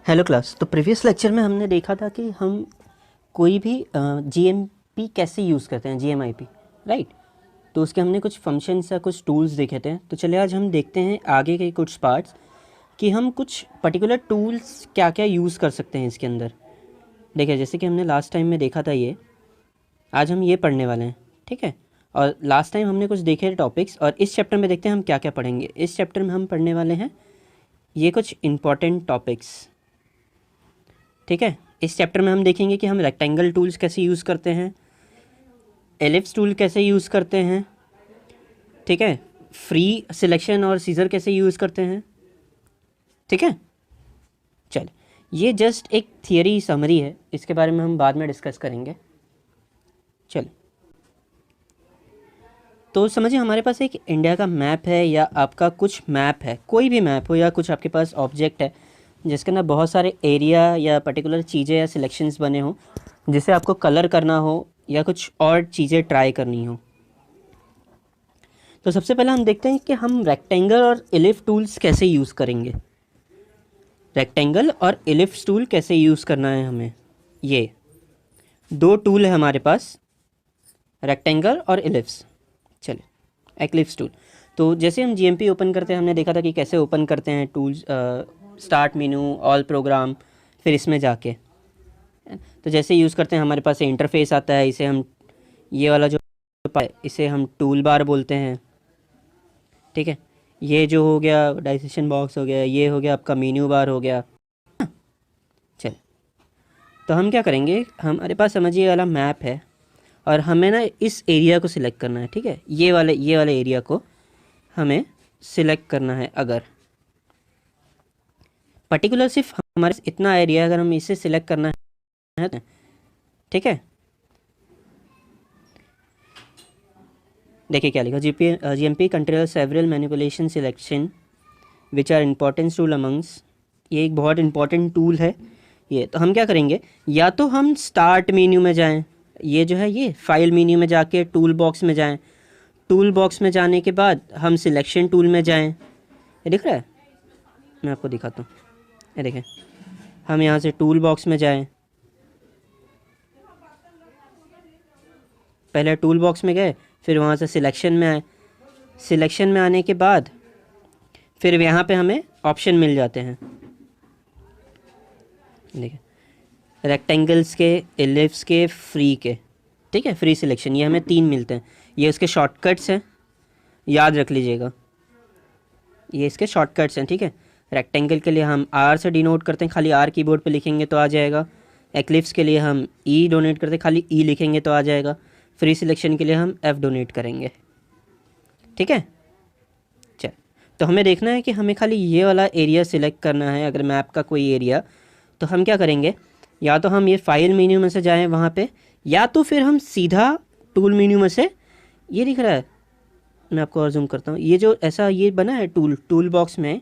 Hello class. तो previous lecture में हमने देखा था कि हम कोई भी जीएमपी कैसे यूज़ करते हैं, जीएमआईपी, राइट। तो उसके हमने कुछ फंक्शंस या कुछ टूल्स देखे थे। तो चलिए आज हम देखते हैं आगे के कुछ पार्ट्स कि हम कुछ पर्टिकुलर टूल्स क्या क्या यूज़ कर सकते हैं इसके अंदर। देखिए, जैसे कि हमने लास्ट टाइम में देखा था ये, आज हम ये पढ़ने वाले हैं, ठीक है। और लास्ट टाइम हमने कुछ देखे थे टॉपिक्स, और इस चैप्टर में देखते हैं हम क्या क्या पढ़ेंगे। इस चैप्टर में हम पढ़ने वाले हैं ये कुछ इंपॉर्टेंट टॉपिक्स, ठीक है। इस चैप्टर में हम देखेंगे कि हम रेक्टेंगल टूल्स कैसे यूज़ करते हैं, एलिप्स टूल कैसे यूज़ करते हैं, ठीक है, फ्री सिलेक्शन और सीजर कैसे यूज़ करते हैं, ठीक है। चल, ये जस्ट एक थियरी समरी है, इसके बारे में हम बाद में डिस्कस करेंगे। चल, तो समझिए हमारे पास एक इंडिया का मैप है, या आपका कुछ मैप है, कोई भी मैप हो, या कुछ आपके पास ऑब्जेक्ट है जिसके अंदर बहुत सारे एरिया या पर्टिकुलर चीज़ें या सिलेक्शंस बने हो, जिसे आपको कलर करना हो या कुछ और चीज़ें ट्राई करनी हो। तो सबसे पहले हम देखते हैं कि हम रेक्टेंगल और एलिप्स टूल्स कैसे यूज़ करेंगे। रेक्टेंगल और एलिप्स टूल कैसे यूज़ करना है हमें। ये दो टूल है हमारे पास, रेक्टेंगल और एलिप्स। चलिए, एक्लिप्स टूल। तो जैसे हम जीएमपी ओपन करते हैं, हमने देखा था कि कैसे ओपन करते हैं tools, start menu, all programme, फिर इसमें जाके तो जैसे यूज़ करते हैं हमारे पास इंटरफेस आता है। इसे हम, ये वाला जो इसे हम टूल बार बोलते हैं, ठीक है। ये जो हो गया डाइजेशन बॉक्स हो गया, ये हो गया आपका मेन्यू बार हो गया। चल, तो हम क्या करेंगे, हमारे पास समझिए वाला मैप है, और हमें ना इस एरिया को सिलेक्ट करना है, ठीक है। ये वाले एरिया को हमें सिलेक्ट करना है। अगर पर्टिकुलर सिर्फ हमारे इतना एरिया अगर हम इसे सिलेक्ट करना है, ठीक है। देखिए क्या लिखा, GMP control several manipulation selection which are important tool amongst. ये एक बहुत इंपॉर्टेंट टूल है ये। तो हम क्या करेंगे, या तो हम स्टार्ट मेन्यू में जाएं, ये जो है ये फाइल मेन्यू में जाके टूल बॉक्स में जाएं। टूल बॉक्स में जाने के बाद हम सिलेक्शन टूल में जाएं। ये दिख रहा है, मैं आपको दिखाता हूँ। ये देखें, हम यहाँ से टूल बॉक्स में जाएं, पहले टूल बॉक्स में गए, फिर वहाँ से सिलेक्शन में आए। सिलेक्शन में आने के बाद फिर यहाँ पे हमें ऑप्शन मिल जाते हैं। देखिए, रेक्टेंगल्स के, एलिप्स के, फ्री के, ठीक है, फ्री सिलेक्शन, ये हमें 3 मिलते हैं। ये उसके शॉर्टकट्स हैं, याद रख लीजिएगा, ये इसके शॉर्टकट्स हैं, ठीक है। रेक्टेंगल के लिए हम आर से डिनोट करते हैं, खाली आर कीबोर्ड पे लिखेंगे तो आ जाएगा। एक्लिप्स के लिए हम ई डोनेट करते हैं, खाली ई लिखेंगे तो आ जाएगा। फ्री सिलेक्शन के लिए हम एफ डोनेट करेंगे, ठीक है। चल, तो हमें देखना है कि हमें खाली ये वाला एरिया सिलेक्ट करना है। अगर मैप का कोई एरिया, तो हम क्या करेंगे, या तो हम ये फाइल मेन्यू में से जाएं वहाँ पे, या तो फिर हम सीधा टूल मेन्यू में से, ये दिख रहा है, मैं आपको और जूम करता हूँ, ये जो ऐसा ये बना है टूल बॉक्स में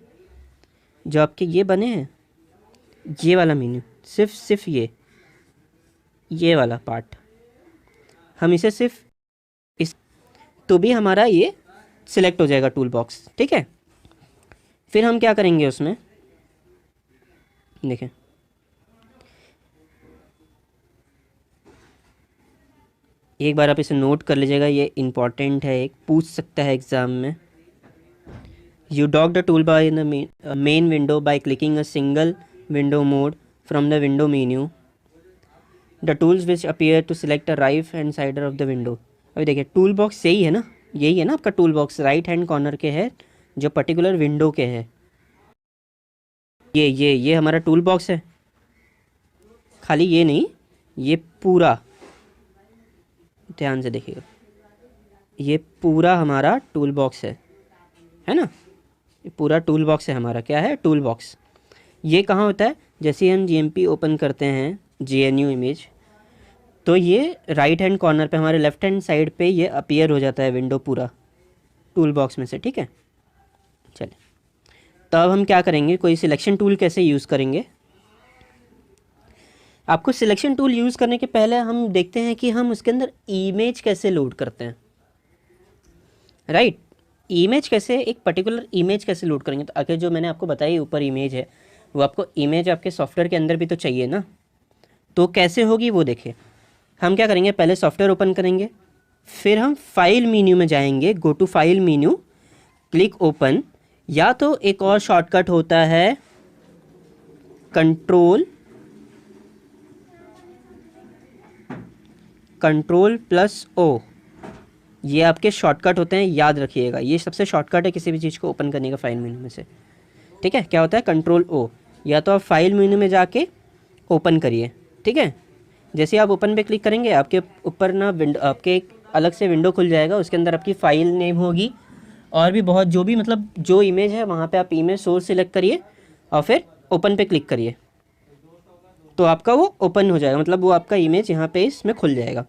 जो आपके ये बने हैं, ये वाला मेन्यू, सिर्फ ये वाला पार्ट, हम इसे सिर्फ इस, तो भी हमारा ये सिलेक्ट हो जाएगा टूल बॉक्स, ठीक है। फिर हम क्या करेंगे उसमें, देखें, एक बार आप इसे नोट कर लीजिएगा, ये इम्पॉर्टेंट है, एक पूछ सकता है एग्ज़ाम में। You dock the tool bar in the main window by clicking a single window mode from the window menu. The tools which appear to select a right hand side of the window. अभी देखिए, tool box यही है ना, यही है ना आपका tool box, right hand corner के है जो पर्टिकुलर विंडो के है। ये हमारा टूल बॉक्स है, खाली ये नहीं, ये पूरा, ध्यान से देखिएगा, ये पूरा हमारा टूल बॉक्स है ना। ये पूरा टूल बॉक्स है हमारा, क्या है, टूल बॉक्स। ये कहाँ होता है, जैसे हम जीएमपी ओपन करते हैं, जीएनयू इमेज, तो ये राइट हैंड कॉर्नर पे हमारे लेफ्ट हैंड साइड पे ये अपीयर हो जाता है विंडो पूरा टूल बॉक्स में से, ठीक है। चलिए, तो अब हम क्या करेंगे, कोई सिलेक्शन टूल कैसे यूज़ करेंगे। आपको सिलेक्शन टूल यूज़ करने के पहले हम देखते हैं कि हम उसके अंदर इमेज कैसे लोड करते हैं, राइट। इमेज कैसे, एक पर्टिकुलर इमेज कैसे लोड करेंगे। तो आगे जो मैंने आपको बताई ऊपर इमेज है, वो आपको इमेज आपके सॉफ्टवेयर के अंदर भी तो चाहिए ना। तो कैसे होगी वो देखिए। हम क्या करेंगे, पहले सॉफ्टवेयर ओपन करेंगे, फिर हम फाइल मेन्यू में जाएंगे, go to file menu, click open, या तो एक और शॉर्टकट होता है कंट्रोल प्लस ओ, ये आपके शॉर्टकट होते हैं, याद रखिएगा, ये सबसे शॉर्टकट है किसी भी चीज़ को ओपन करने का फाइल मेन्यू में से। ठीक है, क्या होता है कंट्रोल ओ, या तो आप फाइल मेन्यू में जाके ओपन करिए। ठीक है, जैसे आप ओपन पे क्लिक करेंगे आपके ऊपर ना विंडो, आपके एक अलग से विंडो खुल जाएगा, उसके अंदर आपकी फ़ाइल नेम होगी और भी बहुत जो भी मतलब जो इमेज है वहाँ पे आप इमेज सोर्स सिलेक्ट करिए और फिर ओपन पे क्लिक करिए, तो आपका वो ओपन हो जाएगा, मतलब वो आपका इमेज यहाँ पे इसमें खुल जाएगा।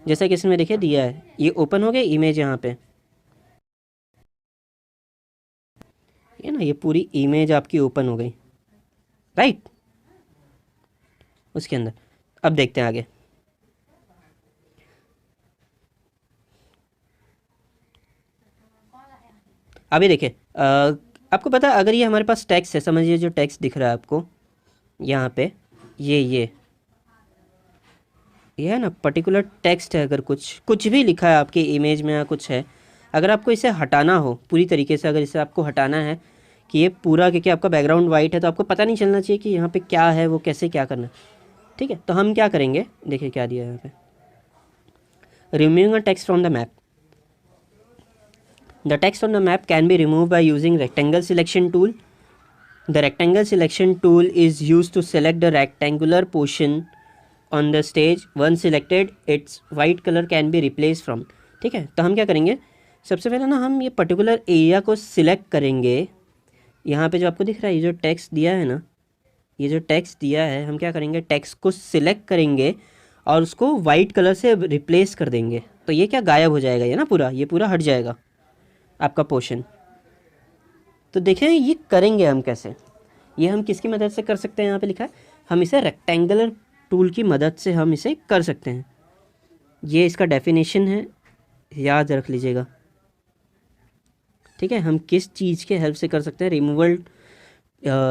जैसा कि इसमें देखिए दिया है, ये ओपन हो गया इमेज यहाँ पे, ये ना, ये पूरी इमेज आपकी ओपन हो गई, राइट। उसके अंदर अब देखते हैं आगे। अभी देखिए आपको पता है, अगर ये हमारे पास टेक्स्ट है, समझिए जो टेक्स्ट दिख रहा है आपको यहाँ पे, ये है ना पर्टिकुलर टेक्स्ट है, अगर कुछ भी लिखा है आपके इमेज में या कुछ है, अगर आपको इसे हटाना हो पूरी तरीके से, अगर इसे आपको हटाना है कि ये पूरा, क्योंकि आपका बैकग्राउंड वाइट है तो आपको पता नहीं चलना चाहिए कि यहाँ पे क्या है, वो कैसे क्या करना है। ठीक है, तो हम क्या करेंगे, देखिए क्या दिया है यहाँ पे, removing a text from the map. The text on the map can be removed by using rectangle selection tool. The rectangle selection tool is used to select the rectangular portion on the stage. Once selected, its white color can be replaced from. ठीक है, तो हम क्या करेंगे, सबसे पहले ना हम ये पर्टिकुलर एरिया को सिलेक्ट करेंगे। यहाँ पे जो आपको दिख रहा है ये जो टेक्स्ट दिया है ना, ये जो टेक्स्ट दिया है, हम क्या करेंगे टेक्स्ट को सिलेक्ट करेंगे और उसको वाइट कलर से रिप्लेस कर देंगे, तो ये क्या गायब हो जाएगा, ये ना पूरा, ये पूरा हट जाएगा आपका पोर्शन। तो देखें ये करेंगे हम कैसे, ये हम किसकी मदद से कर सकते हैं, यहाँ पे लिखा है हम इसे रेक्टेंगुलर टूल की मदद से हम इसे कर सकते हैं। ये इसका डेफिनेशन है, याद रख लीजिएगा। ठीक है, हम किस चीज़ के हेल्प से कर सकते हैं,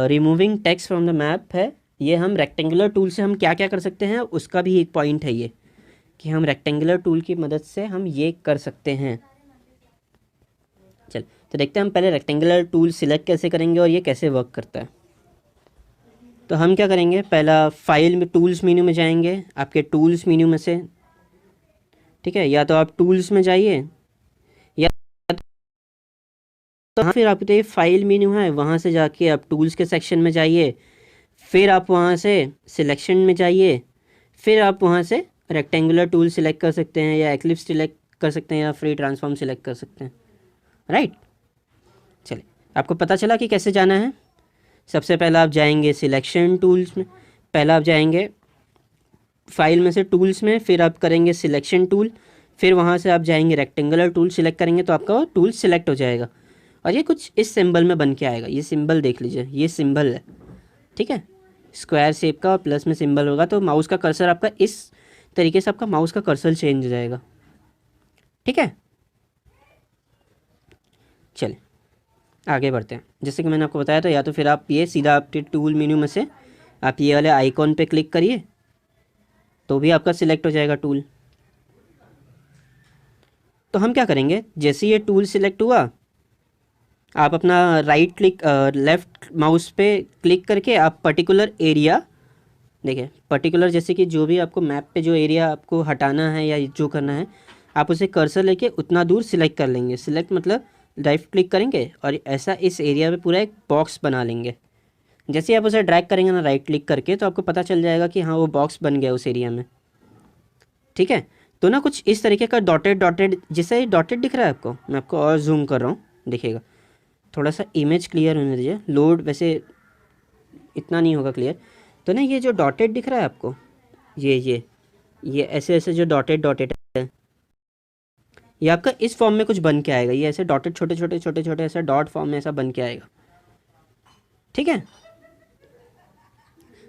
removing text from the map है, ये हम रेक्टेंगुलर टूल से हम क्या क्या कर सकते हैं, उसका भी एक पॉइंट है ये कि हम रेक्टेंगुलर टूल की मदद से हम ये कर सकते हैं। चल तो देखते हैं हम पहले रेक्टेंगुलर टूल सिलेक्ट कैसे करेंगे और ये कैसे वर्क करता है। तो हम क्या करेंगे, पहला फाइल में टूल्स मेन्यू में जाएंगे, आपके टूल्स मेन्यू में से, ठीक है, या तो आप टूल्स में जाइए या तो फिर आपके तो ये फाइल मेन्यू है, वहाँ से जाके आप टूल्स के सेक्शन में जाइए, फिर आप वहाँ से सिलेक्शन में जाइए, फिर आप वहाँ से रेक्टेंगुलर टूल सिलेक्ट कर सकते हैं या एक्लिप्स सिलेक्ट कर सकते हैं या फ्री ट्रांसफॉर्म सिलेक्ट कर सकते हैं, राइट। चलिए आपको पता चला कि कैसे जाना है। सबसे पहला आप जाएंगे सिलेक्शन टूल्स में, पहला आप जाएंगे फाइल में से टूल्स में, फिर आप करेंगे सिलेक्शन टूल, फिर वहाँ से आप जाएंगे रेक्टेंगुलर टूल सिलेक्ट करेंगे तो आपका वो टूल सिलेक्ट हो जाएगा और ये कुछ इस सिंबल में बन के आएगा। ये सिंबल देख लीजिए, ये सिंबल है, ठीक है, स्क्वायर शेप का, प्लस में सिंबल होगा, तो माउस का कर्सर आपका इस तरीके से आपका माउस का कर्सर चेंज हो जाएगा। ठीक है, चलिए आगे बढ़ते हैं। जैसे कि मैंने आपको बताया, तो या तो फिर आप ये सीधा आपके टूल मेन्यू में से आप ये वाले आइकॉन पे क्लिक करिए तो भी आपका सिलेक्ट हो जाएगा टूल। तो हम क्या करेंगे, जैसे ये टूल सिलेक्ट हुआ, आप अपना राइट क्लिक लेफ़्ट माउस पे क्लिक करके आप पर्टिकुलर एरिया, देखिए पर्टिकुलर, जैसे कि जो भी आपको मैप पे जो एरिया आपको हटाना है या जो करना है, आप उसे कर्सर लेके उतना दूर सिलेक्ट कर लेंगे। सिलेक्ट मतलब राइट क्लिक करेंगे और ऐसा इस एरिया पे पूरा एक बॉक्स बना लेंगे। जैसे ही आप उसे ड्रैग करेंगे ना राइट क्लिक करके, तो आपको पता चल जाएगा कि हाँ वो बॉक्स बन गया उस एरिया में। ठीक है, तो ना कुछ इस तरीके का डॉटेड डॉटेड, जैसे डॉटेड दिख रहा है आपको, मैं आपको और जूम कर रहा हूँ, देखिएगा, थोड़ा सा इमेज क्लियर होने दीजिए, लोड वैसे इतना नहीं होगा क्लियर। तो ना ये जो डॉटेड दिख रहा है आपको, ये ऐसे ऐसे जो डॉटेड डॉटेड है, ये आपका इस फॉर्म में कुछ बन के आएगा, ये ऐसे डॉटेड छोटे छोटे छोटे छोटे ऐसा डॉट फॉर्म में ऐसा बन के आएगा। ठीक है,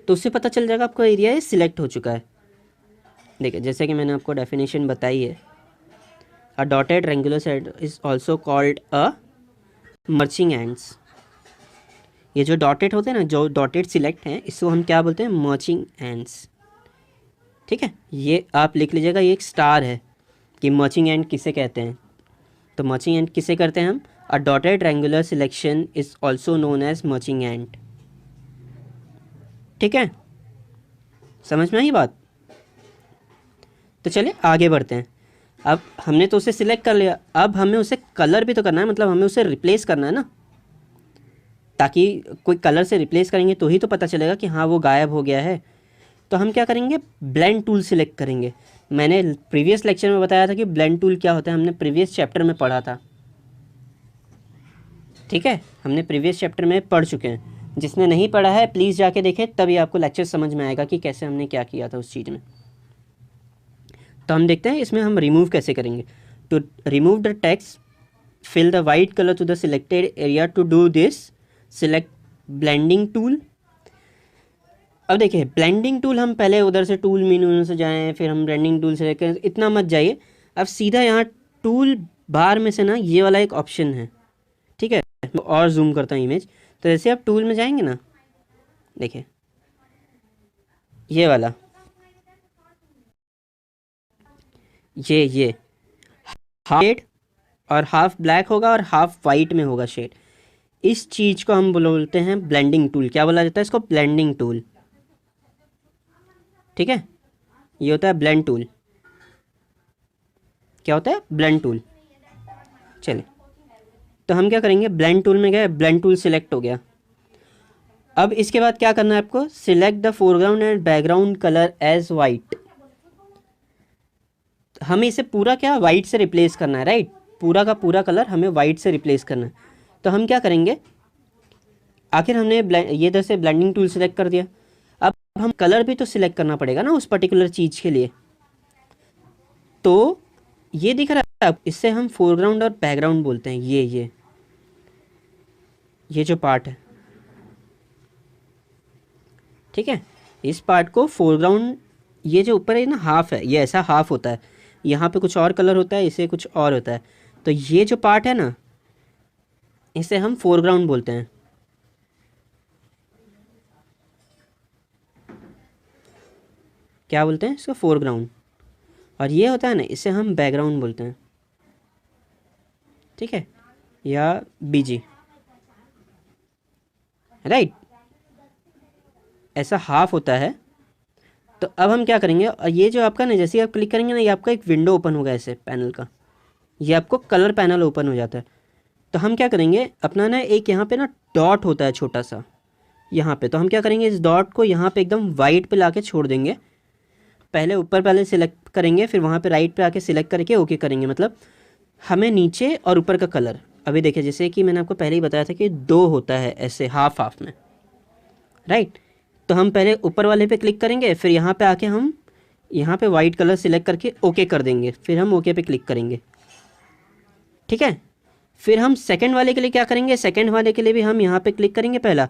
तो उससे पता चल जाएगा आपको एरिया ये सिलेक्ट हो चुका है। देखिए जैसे कि मैंने आपको डेफिनेशन बताई है, a dotted rectangular set is also called a marching ants. ये जो डॉटेड होते हैं ना, जो डॉटेड सिलेक्ट हैं, इसको हम क्या बोलते हैं, मर्चिंग एंड्स। ठीक है, ये आप लिख लीजिएगा, ये एक स्टार है कि मर्चिंग एंड किसे कहते हैं। तो मर्चिंग एंड किसे करते हैं हम, a dotted rectangular selection is also known as marching ant. ठीक है, समझ में आई बात। तो चलिए आगे बढ़ते हैं। अब हमने तो उसे सिलेक्ट कर लिया, अब हमें उसे कलर भी तो करना है, मतलब हमें उसे रिप्लेस करना है ना, ताकि कोई कलर से रिप्लेस करेंगे तो ही तो पता चलेगा कि हाँ वो गायब हो गया है। तो हम क्या करेंगे, ब्लेंड टूल सिलेक्ट करेंगे। मैंने प्रीवियस लेक्चर में बताया था कि ब्लेंड टूल क्या होता है, हमने प्रीवियस चैप्टर में पढ़ा था। ठीक है, हमने प्रीवियस चैप्टर में पढ़ चुके हैं। जिसने नहीं पढ़ा है प्लीज़ जाके देखें, तभी आपको लेक्चर समझ में आएगा कि कैसे हमने क्या किया था उस चीज़ में। तो हम देखते हैं इसमें हम रिमूव कैसे करेंगे। To remove the text, fill the white color to the selected area. To do this, select blending tool. अब देखिए ब्लेंडिंग टूल, हम पहले उधर से टूल मेनू से जाएं, फिर हम ब्लेंडिंग टूल सेलेक्ट करें, इतना मत जाइए। अब सीधा यहाँ टूल बार में से ना ये वाला एक ऑप्शन है। ठीक है, और जूम करता हूँ इमेज। तो जैसे आप टूल में जाएंगे ना, देखिए ये वाला, ये शेड और हाफ ब्लैक होगा और हाफ वाइट में होगा शेड। इस चीज़ को हम बोलते हैं ब्लेंडिंग टूल। क्या बोला जाता है इसको, ब्लेंडिंग टूल। ठीक है, ये होता है ब्लेंड टूल। क्या होता है, ब्लेंड टूल। चलिए, तो हम क्या करेंगे, ब्लेंड टूल में गए, ब्लेंड टूल सिलेक्ट हो गया। अब इसके बाद क्या करना है आपको, select the foreground and background colour as white. हमें इसे पूरा क्या वाइट से रिप्लेस करना है, राइट। पूरा का पूरा कलर हमें वाइट से रिप्लेस करना है। तो हम क्या करेंगे, आखिर हमने ये इधर से ब्लेंडिंग टूल सिलेक्ट कर दिया, अब हम कलर भी तो सिलेक्ट करना पड़ेगा ना उस पर्टिकुलर चीज़ के लिए। तो ये दिख रहा है, इससे हम फोरग्राउंड और बैकग्राउंड बोलते हैं। ये जो पार्ट है, ठीक है, इस पार्ट को फोरग्राउंड, ये जो ऊपर है ना हाफ है, ये ऐसा हाफ होता है, यहाँ पे कुछ और कलर होता है, इसे कुछ और होता है। तो ये जो पार्ट है ना, इसे हम फोरग्राउंड बोलते हैं। क्या बोलते हैं इसको, फोरग्राउंड। और ये होता है ना, इसे हम बैकग्राउंड बोलते हैं। ठीक है, या बीजी, राइट। ऐसा हाफ होता है। तो अब हम क्या करेंगे, और ये जो आपका ना, जैसे ही आप क्लिक करेंगे ना, ये आपका एक विंडो ओपन होगा ऐसे पैनल का, ये आपको कलर पैनल ओपन हो जाता है। तो हम क्या करेंगे, अपना ना एक यहाँ पे ना डॉट होता है छोटा सा यहाँ पे, तो हम क्या करेंगे, इस डॉट को यहाँ पे एकदम वाइट पे लाके छोड़ देंगे। पहले ऊपर पहले सिलेक्ट करेंगे, फिर वहाँ पे राइट पे आके सिलेक्ट करके ओके करेंगे। मतलब हमें नीचे और ऊपर का कलर, अभी देखिए जैसे कि मैंने आपको पहले ही बताया था कि दो होता है ऐसे हाफ हाफ में, राइट। तो हम पहले ऊपर वाले पे क्लिक करेंगे, फिर यहाँ पे आके हम यहाँ पे वाइट कलर सिलेक्ट करके ओके कर देंगे, फिर हम ओके पे क्लिक करेंगे। ठीक है, फिर हम सेकंड वाले के लिए क्या करेंगे, सेकंड वाले के लिए भी हम यहाँ पे क्लिक करेंगे पहला,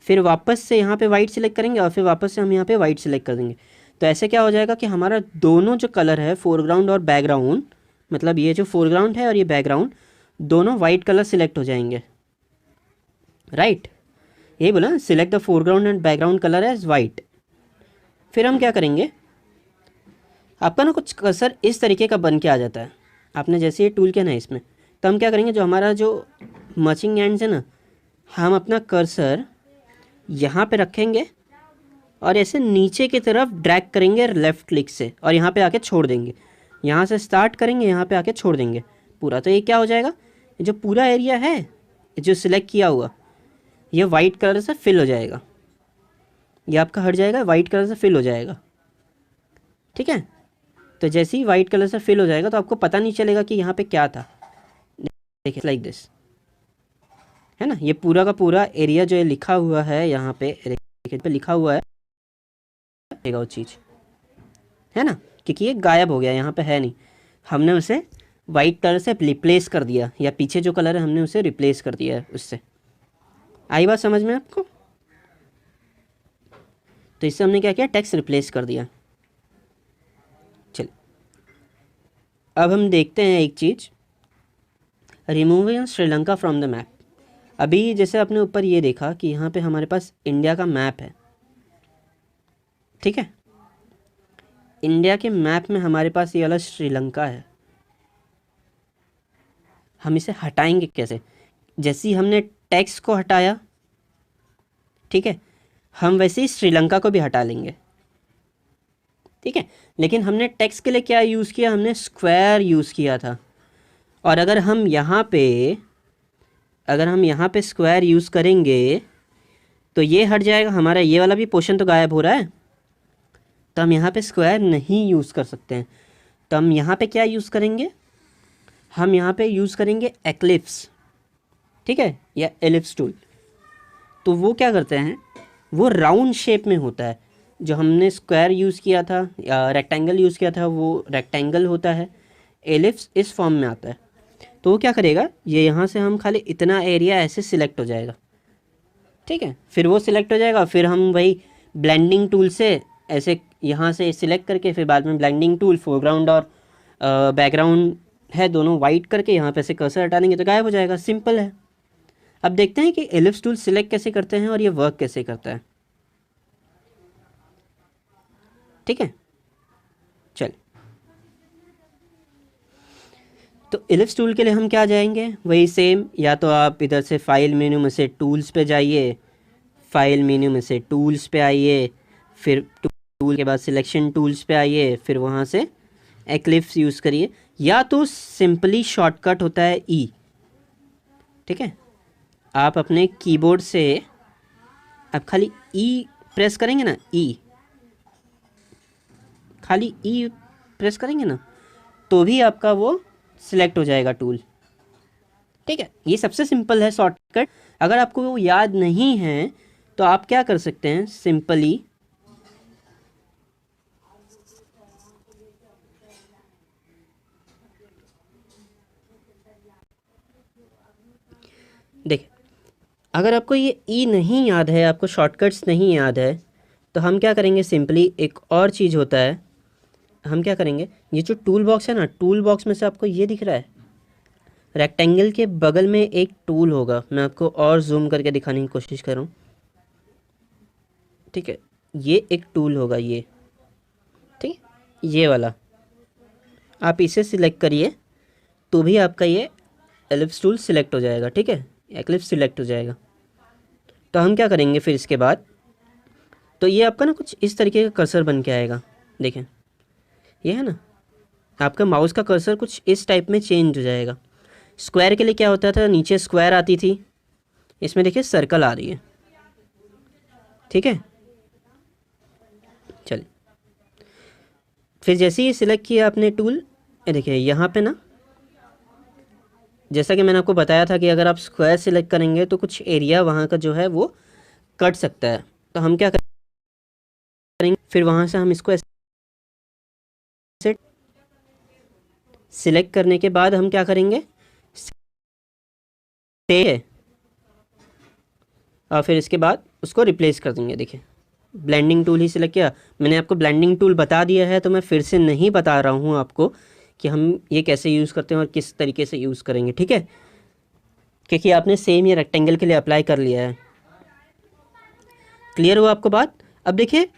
फिर वापस से यहाँ पे वाइट सिलेक्ट करेंगे और फिर वापस से हम यहाँ पे वाइट सिलेक्ट कर देंगे। तो ऐसे क्या हो जाएगा कि हमारा दोनों जो कलर है, फोरग्राउंड और बैकग्राउंड, मतलब ये जो फोरग्राउंड है और ये बैकग्राउंड, दोनों वाइट कलर सिलेक्ट हो जाएंगे, राइट। यही बोला, select the foreground and background colour as white. फिर हम क्या करेंगे, आपका ना कुछ कर्सर इस तरीके का बन के आ जाता है, आपने जैसे ये टूल किया ना इसमें। तो हम क्या करेंगे, जो हमारा जो मर्चिंग एंड्स है ना, हम अपना कर्सर यहाँ पे रखेंगे और ऐसे नीचे की तरफ ड्रैग करेंगे लेफ़्ट क्लिक से, और यहाँ पे आके छोड़ देंगे। यहाँ से स्टार्ट करेंगे, यहाँ पे आके छोड़ देंगे पूरा। तो ये क्या हो जाएगा, ये जो पूरा एरिया है जो सिलेक्ट किया हुआ, ये वाइट कलर से फिल हो जाएगा, ये आपका हट जाएगा, वाइट कलर से फिल हो जाएगा। ठीक है, तो जैसे ही वाइट कलर से फिल हो जाएगा तो आपको पता नहीं चलेगा कि यहाँ पे क्या था। देखिए लाइक दिस, है ना, ये पूरा का पूरा एरिया जो है लिखा हुआ है यहाँ पे, देखिए पे लिखा हुआ है वो चीज़, है ना, क्योंकि ये गायब हो गया, यहाँ पे है नहीं, हमने उसे वाइट कलर से रिप्लेस कर दिया, या पीछे जो कलर है हमने उसे रिप्लेस कर दिया है उससे। आई बात समझ में आपको। तो इससे हमने क्या किया, टेक्स्ट रिप्लेस कर दिया। चलिए अब हम देखते हैं एक चीज़, removing Sri Lanka from the map. अभी जैसे आपने ऊपर ये देखा कि यहाँ पे हमारे पास इंडिया का मैप है, ठीक है। इंडिया के मैप में हमारे पास ये वाला श्रीलंका है। हम इसे हटाएंगे कैसे? जैसे ही हमने टेक्स्ट को हटाया, ठीक है, हम वैसे ही श्रीलंका को भी हटा लेंगे, ठीक है। लेकिन हमने टेक्स्ट के लिए क्या यूज़ किया? हमने स्क्वायर यूज़ किया था। और अगर हम यहाँ पे स्क्वायर यूज़ करेंगे तो ये हट जाएगा, हमारा ये वाला भी पोर्शन तो गायब हो रहा है। तो हम यहाँ पे स्क्वायर नहीं यूज़ कर सकते हैं। तो हम यहाँ पे क्या यूज़ करेंगे? हम यहाँ पे यूज़ करेंगे एक्लिप्स, ठीक है, या एलिप्स टूल। तो वो क्या करते हैं, वो राउंड शेप में होता है। जो हमने स्क्वायर यूज़ किया था या रेक्टेंगल यूज़ किया था वो रेक्टेंगल होता है, एलिप्स इस फॉर्म में आता है। तो वो क्या करेगा, ये यहाँ से हम खाली इतना एरिया ऐसे सिलेक्ट हो जाएगा, ठीक है। फिर वो सिलेक्ट हो जाएगा, फिर हम वही ब्लेंडिंग टूल से ऐसे यहाँ से सिलेक्ट करके फिर बाद में ब्लेंडिंग टूल फोरग्राउंड और बैकग्राउंड है दोनों वाइट करके यहाँ पे से कर्सर हटा देंगे तो गायब हो जाएगा। सिंपल है। अब देखते हैं कि एलिप्स टूल सिलेक्ट कैसे करते हैं और ये वर्क कैसे करता है, ठीक है। चल, तो एलिप्स टूल के लिए हम क्या जाएंगे, वही सेम, या तो आप इधर से फाइल मेन्यू में से टूल्स पे जाइए, फाइल मेन्यू में से टूल्स पे आइए, फिर टूल के बाद सिलेक्शन टूल्स पे आइए, फिर वहाँ से एक्लिप्स यूज़ करिए, या तो सिंपली शॉर्टकट होता है ई, ठीक है। आप अपने कीबोर्ड से आप खाली ई प्रेस करेंगे ना, ई, खाली ई प्रेस करेंगे ना तो भी आपका वो सिलेक्ट हो जाएगा टूल, ठीक है। ये सबसे सिंपल है शॉर्टकट। अगर आपको वो याद नहीं है तो आप क्या कर सकते हैं, सिंपली देखिए, अगर आपको ये ई नहीं याद है, आपको शॉर्टकट्स नहीं याद है, तो हम क्या करेंगे, सिंपली एक और चीज़ होता है, हम क्या करेंगे, ये जो टूल बॉक्स है ना, टूल बॉक्स में से आपको ये दिख रहा है रेक्टेंगल के बगल में एक टूल होगा। मैं आपको और जूम करके दिखाने की कोशिश कर रहा हूँ, ठीक है। ये एक टूल होगा, ये, ठीक है, ये वाला आप इसे सिलेक्ट करिए तो भी आपका ये एलिप्स टूल सिलेक्ट हो जाएगा, ठीक है, एक्लिप्स सिलेक्ट हो जाएगा। तो हम क्या करेंगे फिर इसके बाद, तो ये आपका ना कुछ इस तरीके का कर्सर बन के आएगा। देखें, ये है ना, आपका माउस का कर्सर कुछ इस टाइप में चेंज हो जाएगा। स्क्वायर के लिए क्या होता था, नीचे स्क्वायर आती थी, इसमें देखिए सर्कल आ रही है, ठीक है। चलिए, फिर जैसे ही सिलेक्ट किया आपने टूल, ये देखिए यहाँ पे ना, जैसा कि मैंने आपको बताया था कि अगर आप स्क्वायर सिलेक्ट करेंगे तो कुछ एरिया वहाँ का जो है वो कट सकता है। तो हम क्या करेंगे, फिर वहाँ से हम इसको ऐसे सिलेक्ट करने के बाद हम क्या करेंगे, है, और फिर इसके बाद उसको रिप्लेस कर देंगे। देखिए, ब्लेंडिंग टूल ही सिलेक्ट किया, मैंने आपको ब्लेंडिंग टूल बता दिया है तो मैं फिर से नहीं बता रहा हूँ आपको कि हम ये कैसे यूज़ करते हैं और किस तरीके से यूज़ करेंगे, ठीक है, क्योंकि आपने सेम ये रेक्टेंगल के लिए अप्लाई कर लिया है। क्लियर हुआ आपको बात? अब देखिए,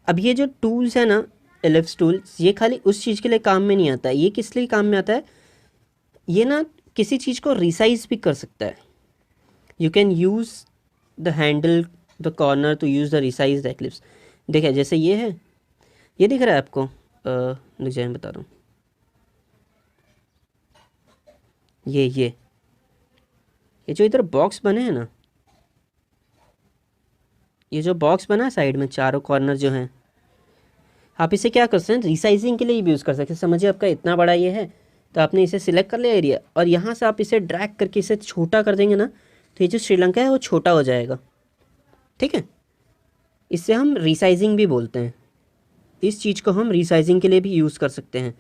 अब ये जो टूल्स है ना, एलिप्स टूल्स, ये खाली उस चीज़ के लिए काम में नहीं आता है। ये किस लिए काम में आता है, ये ना किसी चीज़ को रिसाइज भी कर सकता है। You can use the handle the corner to use the resize the eclipse. देखिए, जैसे ये है, ये दिख रहा है आपको, रुक जाए, बता रहा हूँ, ये जो इधर बॉक्स बने हैं ना, ये जो बॉक्स बना है साइड में, चारों कॉर्नर जो हैं, आप इसे क्या कर सकते हैं, रिसाइजिंग के लिए भी यूज़ कर सकते हैं। समझिए आपका इतना बड़ा ये है, तो आपने इसे सिलेक्ट कर लिया एरिया, और यहाँ से आप इसे ड्रैग करके इसे छोटा कर देंगे ना, तो ये जो श्रीलंका है वो छोटा हो जाएगा, ठीक है। इससे हम रिसाइजिंग भी बोलते हैं, इस चीज़ को हम रिसाइजिंग के लिए भी यूज़ कर सकते हैं।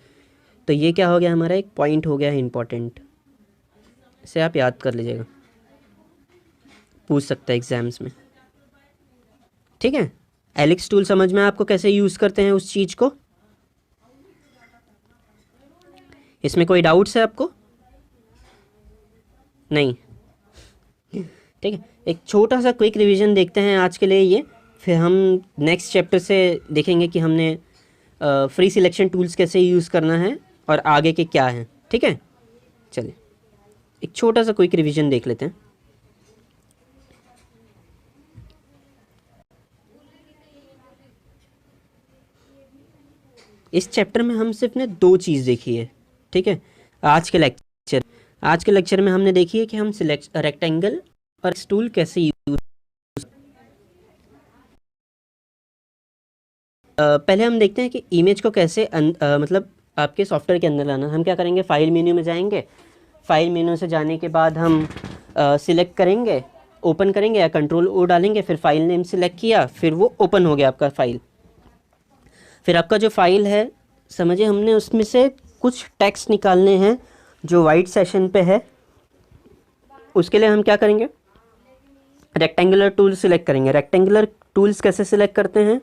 तो ये क्या हो गया, हमारा एक पॉइंट हो गया है इंपॉर्टेंट, इसे आप याद कर लीजिएगा, पूछ सकता है एग्जाम्स में, ठीक है। एलिप्स टूल समझ में आपको कैसे यूज़ करते हैं उस चीज़ को, इसमें कोई डाउट्स है आपको? नहीं, ठीक है, एक छोटा सा क्विक रिवीजन देखते हैं आज के लिए ये, फिर हम नेक्स्ट चैप्टर से देखेंगे कि हमने फ्री सिलेक्शन टूल्स कैसे यूज़ करना है और आगे के क्या हैं। ठीक है, चलिए एक छोटा सा क्विक रिवीजन देख लेते हैं। इस चैप्टर में हम सिर्फ ने 2 चीज़ देखी है। ठीक है, आज के लेक्चर में हमने देखी है कि हम सिलेक्ट रेक्टेंगल और टूल कैसे यूज। पहले हम देखते हैं कि इमेज को कैसे मतलब आपके सॉफ्टवेयर के अंदर लाना। हम क्या करेंगे, फाइल मेन्यू में जाएंगे, फाइल मेन्यू से जाने के बाद हम सिलेक्ट करेंगे, ओपन करेंगे या कंट्रोल ओ डालेंगे, फिर फाइल नेम सिलेक्ट किया, फिर वो ओपन हो गया आपका फाइल। फिर आपका जो फाइल है, समझिए हमने उसमें से कुछ टेक्स्ट निकालने हैं जो वाइट सेशन पे है। उसके लिए हम क्या करेंगे, रेक्टेंगुलर टूल सिलेक्ट करेंगे। रेक्टेंगुलर टूल्स कैसे सिलेक्ट करते हैं,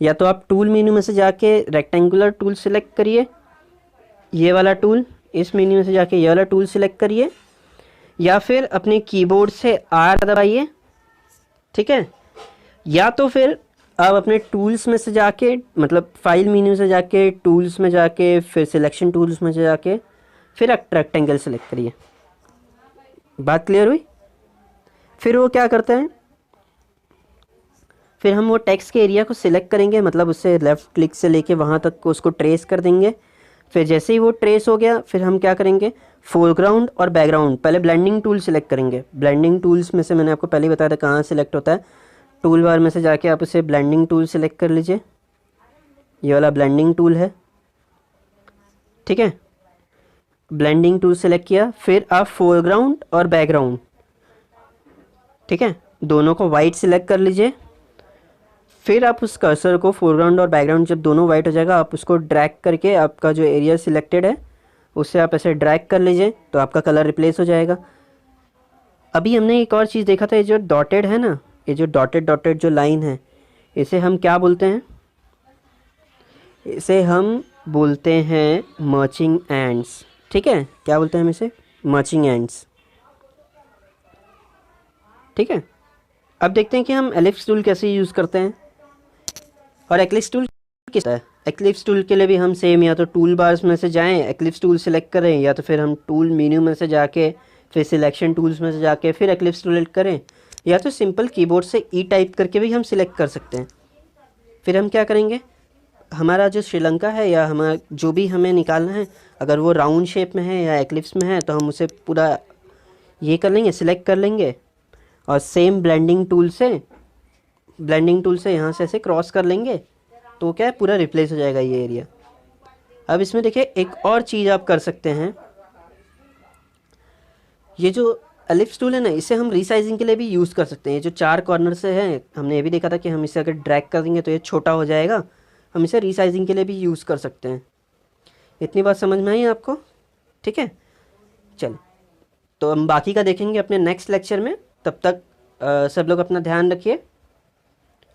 या तो आप टूल मेन्यू में से जाके रेक्टेंगुलर टूल सिलेक्ट करिए, ये वाला टूल, इस मेन्यू में से जाके ये वाला टूल सिलेक्ट करिए, या फिर अपने कीबोर्ड से आर दबाइए। ठीक है, या तो फिर आप अपने टूल्स में से जाके, मतलब फाइल मेन्यू से जाके टूल्स में जाके फिर सिलेक्शन टूल्स में से जाके फिर रेक्टेंगल सेलेक्ट करिए। बात क्लियर हुई? फिर वो क्या करते हैं, फिर हम वो टेक्स्ट के एरिया को सिलेक्ट करेंगे, मतलब उससे लेफ़्ट क्लिक से लेके वहाँ तक को उसको ट्रेस कर देंगे। फिर जैसे ही वो ट्रेस हो गया, फिर हम क्या करेंगे, फोरग्राउंड और बैकग्राउंड, पहले ब्लेंडिंग टूल सिलेक्ट करेंगे। ब्लेंडिंग टूल्स में से मैंने आपको पहले ही बताया था कहाँ सिलेक्ट होता है। टूल बार में से जाके आप उसे ब्लेंडिंग टूल सिलेक्ट कर लीजिए, ये वाला ब्लेंडिंग टूल है। ठीक है, ब्लेंडिंग टूल सेलेक्ट किया, फिर आप फोरग्राउंड और बैकग्राउंड, ठीक है, दोनों को वाइट सिलेक्ट कर लीजिए। फिर आप उस कर्सर को, फोरग्राउंड और बैकग्राउंड जब दोनों वाइट हो जाएगा, आप उसको ड्रैग करके आपका जो एरिया सिलेक्टेड है उससे आप ऐसे ड्रैग कर लीजिए, तो आपका कलर रिप्लेस हो जाएगा। अभी हमने एक और चीज़ देखा था, ये जो डॉटेड है ना, ये जो डॉटेड जो लाइन है, इसे हम क्या बोलते हैं, इसे हम बोलते हैं मर्चिंग एंड्स। ठीक है, क्या बोलते हैं हम इसे, मर्चिंग एंड्स। ठीक है, अब देखते हैं कि हम एलिप्स टूल कैसे यूज़ करते हैं और एक्लिप्स टूल किस है। एक्लिप्स टूल के लिए भी हम सेम, या तो टूल बार्स में से जाएं, एक्लिप्स टूल सेलेक्ट करें, या तो फिर हम टूल मेन्यू में से जाके फिर सिलेक्शन टूल्स में से जाके फिर एक्लिप्स टूल करें, या तो सिंपल कीबोर्ड से ई टाइप करके भी हम सिलेक्ट कर सकते हैं। फिर हम क्या करेंगे, हमारा जो श्रीलंका है या हमारा जो भी हमें निकालना है, अगर वो राउंड शेप में है या एक्लिप्स में है, तो हम उसे पूरा ये कर लेंगे, सिलेक्ट कर लेंगे, और सेम ब्लेंडिंग टूल से यहाँ से ऐसे क्रॉस कर लेंगे, तो क्या है, पूरा रिप्लेस हो जाएगा ये एरिया। अब इसमें देखिए एक और चीज़ आप कर सकते हैं, ये जो एलिप्स टूल है ना, इसे हम रीसाइजिंग के लिए भी यूज़ कर सकते हैं। ये जो 4 कॉर्नर से है, हमने ये भी देखा था कि हम इसे अगर ड्रैग कर देंगे तो ये छोटा हो जाएगा, हम इसे रीसाइजिंग के लिए भी यूज़ कर सकते हैं। इतनी बात समझ में आई आपको? ठीक है, चल, तो हम बाकी का देखेंगे अपने नेक्स्ट लेक्चर में। तब तक सब लोग अपना ध्यान रखिए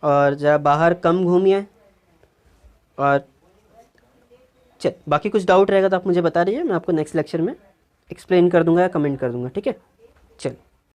और ज़रा बाहर कम घूमिए, और चल, बाकी कुछ डाउट रहेगा तो आप मुझे बता दीजिए, मैं आपको नेक्स्ट लेक्चर में एक्सप्लेन कर दूंगा या कमेंट कर दूंगा। ठीक है, चल।